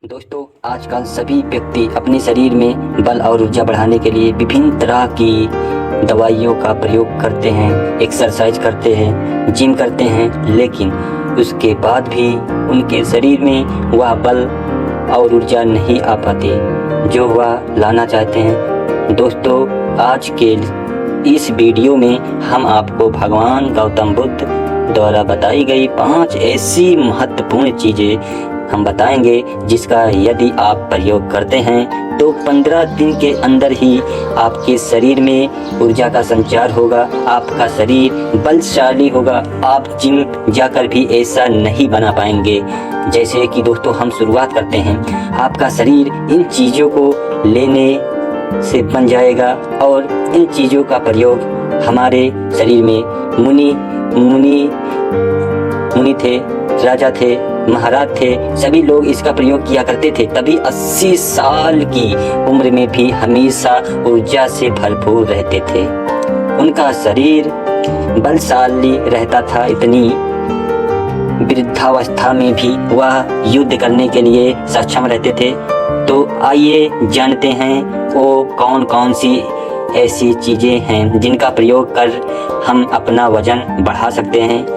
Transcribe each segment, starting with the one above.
दोस्तों, आजकल सभी व्यक्ति अपने शरीर में बल और ऊर्जा बढ़ाने के लिए विभिन्न तरह की दवाइयों का प्रयोग करते हैं, एक्सरसाइज करते हैं, जिम करते हैं, लेकिन उसके बाद भी उनके शरीर में वह बल और ऊर्जा नहीं आ पाती जो वह लाना चाहते हैं। दोस्तों, आज के इस वीडियो में हम आपको भगवान गौतम बुद्ध द्वारा बताई गई 5 ऐसी महत्वपूर्ण चीज़ें हम बताएंगे जिसका यदि आप प्रयोग करते हैं तो 15 दिन के अंदर ही आपके शरीर में ऊर्जा का संचार होगा, आपका शरीर बलशाली होगा। आप जिम जाकर भी ऐसा नहीं बना पाएंगे। जैसे कि दोस्तों, हम शुरुआत करते हैं। आपका शरीर इन चीज़ों को लेने से बन जाएगा और इन चीज़ों का प्रयोग हमारे शरीर में मुनि थे, राजा थे, महाराज थे, सभी लोग इसका प्रयोग किया करते थे। तभी 80 साल की उम्र में भी हमेशा ऊर्जा से भरपूर रहते थे। उनका शरीर बलशाली रहता था। इतनी वृद्धावस्था में भी वह युद्ध करने के लिए सक्षम रहते थे। तो आइए जानते हैं वो कौन कौन सी ऐसी चीज़ें हैं जिनका प्रयोग कर हम अपना वजन बढ़ा सकते हैं,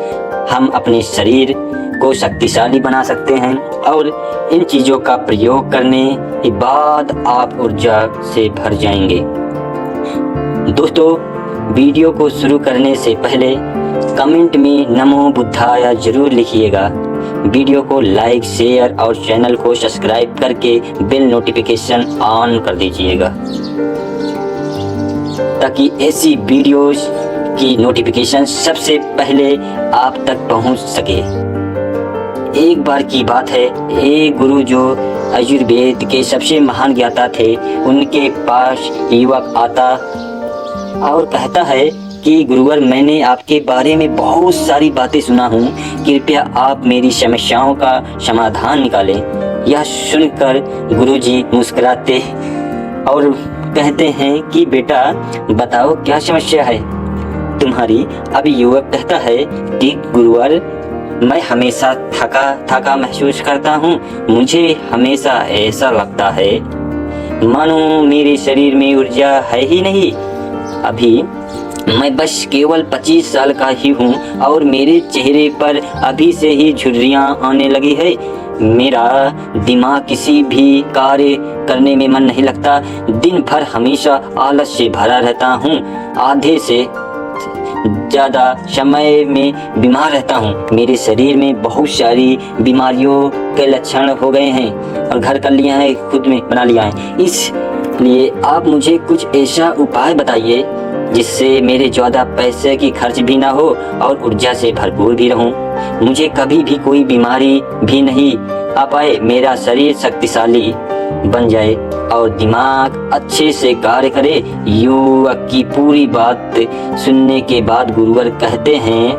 हम अपने शरीर को शक्तिशाली बना सकते हैं और इन चीज़ों का प्रयोग करने के बाद आप ऊर्जा से भर जाएंगे। दोस्तों, वीडियो को शुरू करने से पहले कमेंट में नमो बुद्धाय जरूर लिखिएगा। वीडियो को लाइक, शेयर और चैनल को सब्सक्राइब करके बेल नोटिफिकेशन ऑन कर दीजिएगा ताकि ऐसी वीडियोस की नोटिफिकेशन सबसे पहले आप तक पहुंच सके। एक बार की बात है, एक गुरु जो आयुर्वेद के सबसे महान ज्ञाता थे, उनके पास युवक आता और कहता है कि गुरुवर, मैंने आपके बारे में बहुत सारी बातें सुना हूँ, कृपया आप मेरी समस्याओं का समाधान निकालें। यह सुनकर गुरुजी मुस्कुराते और कहते हैं कि बेटा बताओ क्या समस्या है तुम्हारी। अब युवक कहता है कि गुरुवर, मैं हमेशा थका महसूस करता हूँ। मुझे हमेशा ऐसा लगता है मानो मेरे शरीर में ऊर्जा है ही नहीं। अभी मैं बस केवल 25 साल का ही हूँ और मेरे चेहरे पर अभी से ही झुर्रियाँ आने लगी है। मेरा दिमाग किसी भी कार्य करने में मन नहीं लगता। दिन भर हमेशा आलस से भरा रहता हूँ। आधे से ज़्यादा समय में बीमार रहता हूँ। मेरे शरीर में बहुत सारी बीमारियों के लक्षण हो गए हैं और घर कर लिया है, खुद में बना लिया है। इसलिए आप मुझे कुछ ऐसा उपाय बताइए जिससे मेरे ज़्यादा पैसे की खर्च भी ना हो और ऊर्जा से भरपूर भी रहूं। मुझे कभी भी कोई बीमारी भी नहीं आ पाए, मेरा शरीर शक्तिशाली बन जाए और दिमाग अच्छे से कार्य करे। युवक की पूरी बात सुनने के बाद गुरुवर कहते हैं,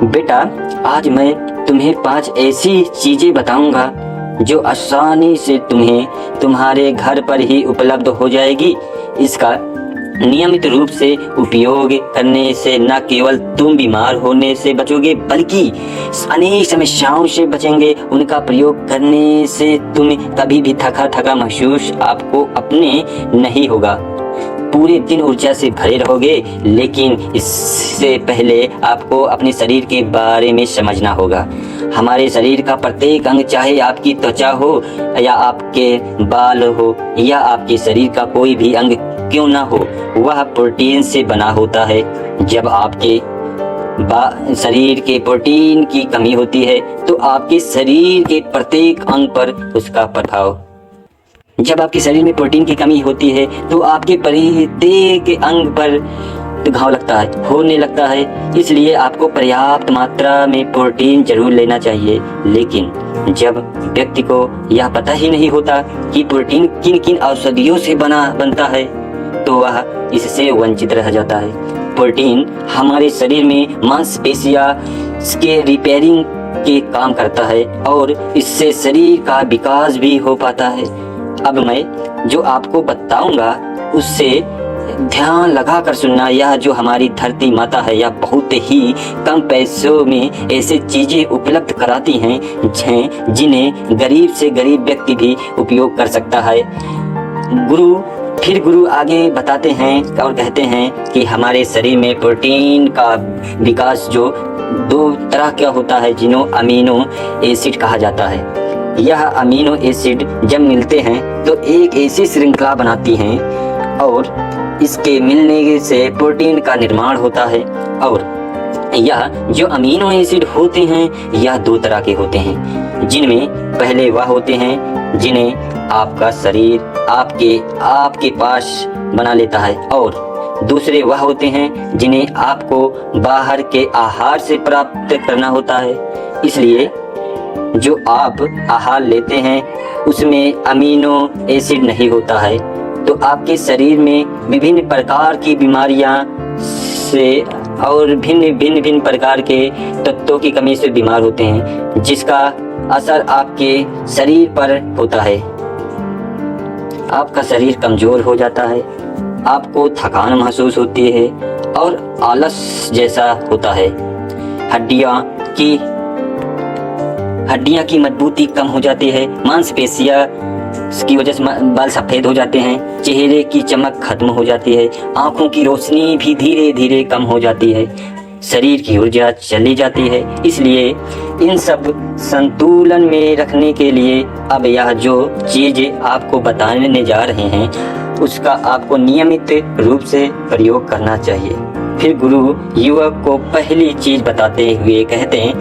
बेटा आज मैं तुम्हें 5 ऐसी चीज़ें बताऊंगा जो आसानी से तुम्हें तुम्हारे घर पर ही उपलब्ध हो जाएगी। इसका नियमित रूप से उपयोग करने से न केवल तुम बीमार होने से बचोगे बल्कि अनेक समस्याओं से बचेंगे। उनका प्रयोग करने से तुम कभी भी थका महसूस आपको अपने नहीं होगा। पूरे दिन ऊर्जा से भरे रहोगे। लेकिन इससे पहले आपको अपने शरीर के बारे में समझना होगा। हमारे शरीर का प्रत्येक अंग, चाहे आपकी त्वचा हो या आपके बाल हो या आपके शरीर का कोई भी अंग क्यों ना हो, वह प्रोटीन से बना होता है। जब आपके शरीर के प्रोटीन की कमी होती है तो आपके शरीर के प्रत्येक अंग पर उसका प्रभाव। जब आपके शरीर में प्रोटीन की कमी होती है तो आपके प्रत्येक अंग पर घाव होने लगता है। इसलिए आपको पर्याप्त मात्रा में प्रोटीन जरूर लेना चाहिए। लेकिन जब व्यक्ति को यह पता ही नहीं होता कि प्रोटीन किन किन औषधियों से बनता है तो वह इससे वंचित रह जाता है। प्रोटीन हमारे शरीर में मांसपेशियां के रिपेयरिंग के काम करता है और इससे शरीर का विकास भी हो पाता है। अब मैं जो आपको बताऊंगा उससे ध्यान लगा कर सुनना। यह जो हमारी धरती माता है, यह बहुत ही कम पैसों में ऐसे चीज़ें उपलब्ध कराती हैं जिन्हें गरीब से गरीब व्यक्ति भी उपयोग कर सकता है। गुरु आगे बताते हैं और कहते हैं कि हमारे शरीर में प्रोटीन का विकास जो 2 तरह का होता है, जिन्हें अमीनो एसिड कहा जाता है। यह अमीनो एसिड जब मिलते हैं तो एक ऐसी श्रृंखला बनाती हैं और इसके मिलने से प्रोटीन का निर्माण होता है। और यह जो अमीनो एसिड होते हैं यह 2 तरह के होते हैं, जिनमें पहले वह होते हैं जिन्हें आपका शरीर आपके पास बना लेता है, और दूसरे वह होते हैं जिन्हें आपको बाहर के आहार से प्राप्त करना होता है। इसलिए जो आप आहार लेते हैं उसमें अमीनो एसिड नहीं होता है, तो आपके शरीर में विभिन्न प्रकार की बीमारियां से और भिन्न प्रकार के तत्वों की कमी से बीमार होते हैं, जिसका असर आपके शरीर पर होता है। आपका शरीर कमज़ोर हो जाता है, आपको थकान महसूस होती है और आलस जैसा होता है। हड्डियाँ की मजबूती कम हो जाती है, मांसपेशियाँ की वजह से बाल सफ़ेद हो जाते हैं, चेहरे की चमक खत्म हो जाती है, आँखों की रोशनी भी धीरे धीरे कम हो जाती है, शरीर की ऊर्जा चली जाती है। इसलिए इन सब संतुलन में रखने के लिए अब यह जो चीज़ें आपको बताने जा रहे हैं उसका आपको नियमित रूप से प्रयोग करना चाहिए। फिर गुरु युवक को पहली चीज़ बताते हुए कहते हैं,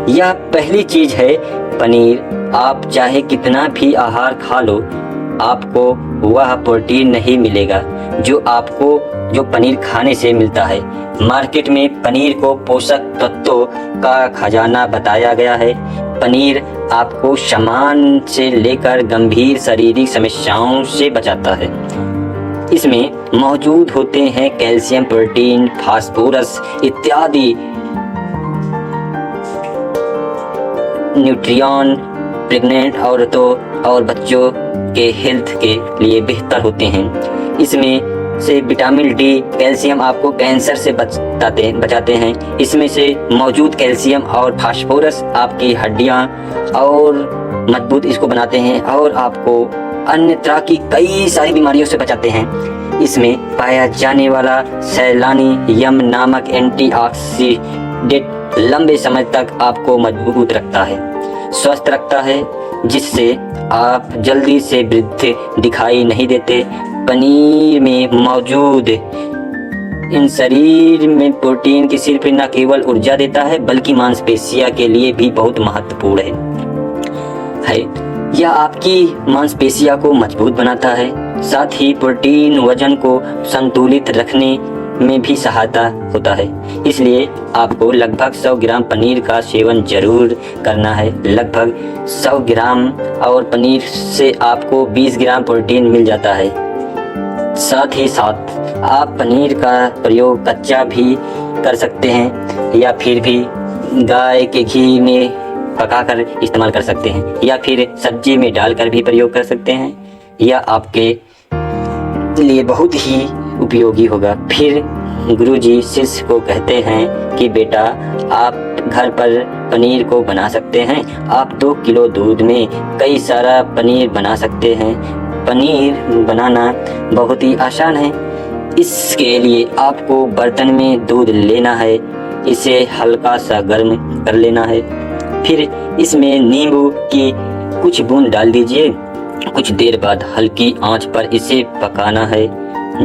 यह पहली चीज़ है पनीर। आप चाहे कितना भी आहार खा लो, आपको वह प्रोटीन नहीं मिलेगा जो पनीर खाने से मिलता है। मार्केट में पनीर को पोषक तत्वों का खजाना बताया गया है। पनीर आपको सामान्य से लेकर गंभीर शारीरिक समस्याओं से बचाता है। इसमें मौजूद होते हैं कैल्शियम, प्रोटीन, फास्फोरस इत्यादि न्यूट्रिएंट प्रेग्नेंट औरतों और बच्चों के हेल्थ के लिए बेहतर होते हैं। इसमें से विटामिन डी, कैल्शियम आपको कैंसर से बचाते हैं। इसमें से मौजूद कैल्शियम और फास्फोरस आपकी हड्डियां और मजबूत इसको बनाते हैं और आपको अन्य तरह की कई सारी बीमारियों से बचाते हैं। इसमें पाया जाने वाला सैलानी यम नामक एंटीऑक्सीडेंट लंबे समय तक आपको मजबूत रखता है, स्वस्थ रखता है, जिससे आप जल्दी से वृद्ध दिखाई नहीं देते। पनीर में मौजूद इन शरीर में प्रोटीन की सिर्फ न केवल ऊर्जा देता है बल्कि मांसपेशियों के लिए भी बहुत महत्वपूर्ण है। यह आपकी मांसपेशियों को मजबूत बनाता है, साथ ही प्रोटीन वजन को संतुलित रखने में भी सहायता होता है। इसलिए आपको लगभग 100 ग्राम पनीर का सेवन जरूर करना है। लगभग 100 ग्राम और पनीर से आपको 20 ग्राम प्रोटीन मिल जाता है। साथ ही साथ आप पनीर का प्रयोग कच्चा भी कर सकते हैं या फिर भी गाय के घी में पकाकर इस्तेमाल कर सकते हैं या फिर सब्जी में डालकर भी प्रयोग कर सकते हैं। यह आपके लिए बहुत ही उपयोगी होगा। फिर गुरुजी शिष्य को कहते हैं कि बेटा, आप घर पर पनीर को बना सकते हैं। आप 2 किलो दूध में कई सारा पनीर बना सकते हैं। पनीर बनाना बहुत ही आसान है। इसके लिए आपको बर्तन में दूध लेना है, इसे हल्का सा गर्म कर लेना है। फिर इसमें नींबू की कुछ बूंद डाल दीजिए। कुछ देर बाद हल्की आंच पर इसे पकाना है।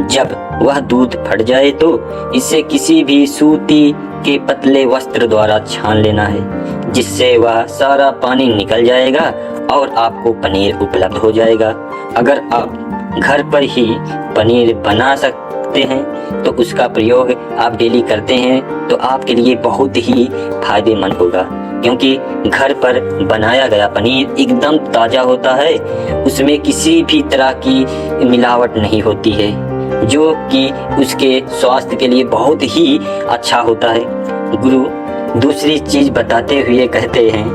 जब वह दूध फट जाए तो इसे किसी भी सूती के पतले वस्त्र द्वारा छान लेना है, जिससे वह सारा पानी निकल जाएगा और आपको पनीर उपलब्ध हो जाएगा। अगर आप घर पर ही पनीर बना सकते हैं तो उसका प्रयोग आप डेली करते हैं तो आपके लिए बहुत ही फायदेमंद होगा, क्योंकि घर पर बनाया गया पनीर एकदम ताज़ा होता है। उसमें किसी भी तरह की मिलावट नहीं होती है, जो कि उसके स्वास्थ्य के लिए बहुत ही अच्छा होता है। गुरु दूसरी चीज़ बताते हुए कहते हैं,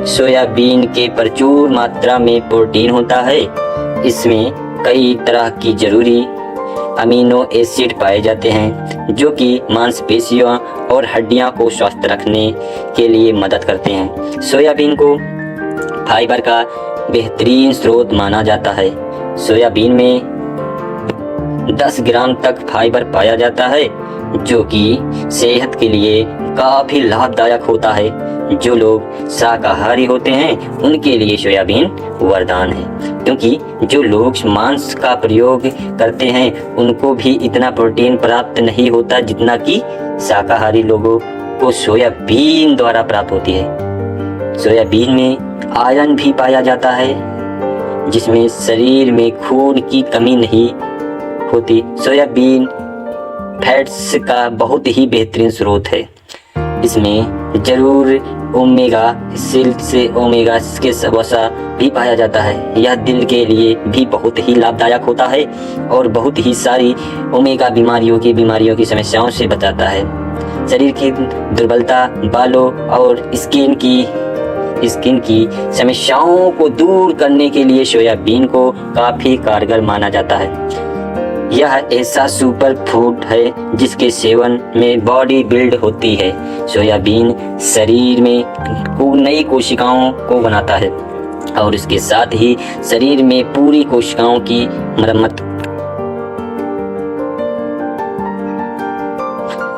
सोयाबीन के प्रचुर मात्रा में प्रोटीन होता है। इसमें कई तरह की जरूरी अमीनो एसिड पाए जाते हैं जो कि मांसपेशियों और हड्डियों को स्वस्थ रखने के लिए मदद करते हैं। सोयाबीन को फाइबर का बेहतरीन स्रोत माना जाता है। सोयाबीन में 10 ग्राम तक फाइबर पाया जाता है जो कि सेहत के लिए काफ़ी लाभदायक होता है। जो लोग शाकाहारी होते हैं उनके लिए सोयाबीन वरदान है, क्योंकि जो लोग मांस का प्रयोग करते हैं उनको भी इतना प्रोटीन प्राप्त नहीं होता जितना कि शाकाहारी लोगों को सोयाबीन द्वारा प्राप्त होती है। सोयाबीन में आयरन भी पाया जाता है जिसमें शरीर में खून की कमी नहीं होती। सोयाबीन फैट्स का बहुत ही बेहतरीन स्रोत है। इसमें जरूर ओमेगा सिल्क से ओमेगा के वसा भी पाया जाता है। यह दिल के लिए भी बहुत ही लाभदायक होता है और बहुत ही सारी ओमेगा बीमारियों की समस्याओं से बचाता है। शरीर की दुर्बलता, बालों और स्किन की समस्याओं को दूर करने के लिए सोयाबीन को काफ़ी कारगर माना जाता है। यह ऐसा सुपर फूड है जिसके सेवन में बॉडी बिल्ड होती है। सोयाबीन शरीर में नई कोशिकाओं को बनाता है और इसके साथ ही शरीर में पूरी कोशिकाओं की मरम्मत।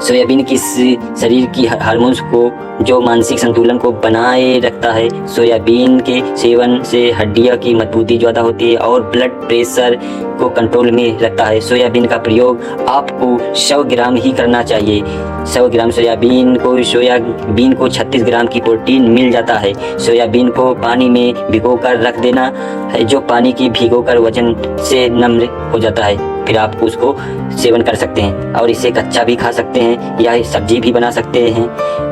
सोयाबीन की शरीर की हार्मोन्स को जो मानसिक संतुलन को बनाए रखता है। सोयाबीन के सेवन से हड्डियों की मजबूती ज़्यादा होती है और ब्लड प्रेशर को कंट्रोल में रखता है। सोयाबीन का प्रयोग आपको 100 ग्राम ही करना चाहिए। 100 ग्राम सोयाबीन को 36 ग्राम की प्रोटीन मिल जाता है। सोयाबीन को पानी में भिगोकर रख देना है, जो पानी की भिगोकर वजन से नम्र हो जाता है। फिर आप उसको सेवन कर सकते हैं और इसे कच्चा भी खा सकते हैं या सब्जी भी बना सकते हैं।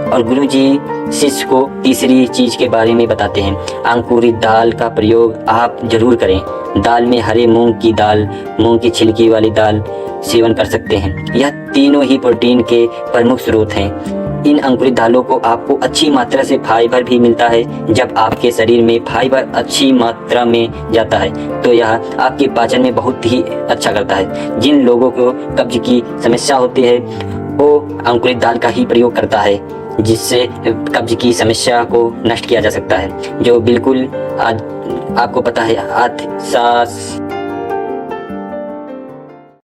और गुरुजी शिष्य को तीसरी चीज़ के बारे में बताते हैं। अंकुरित दाल का प्रयोग आप जरूर करें। दाल में हरे मूंग की दाल, मूंग की छिलकी वाली दाल सेवन कर सकते हैं। यह तीनों ही प्रोटीन के प्रमुख स्रोत हैं। इन अंकुरित दालों को आपको अच्छी मात्रा से फाइबर भी मिलता है। जब आपके शरीर में फाइबर अच्छी मात्रा में जाता है तो यह आपके पाचन में बहुत ही अच्छा करता है। जिन लोगों को कब्ज की समस्या होती है वो अंकुरित दाल का ही प्रयोग करता है, जिससे कब्ज की समस्या को नष्ट किया जा सकता है। जो बिल्कुल आज आपको पता है,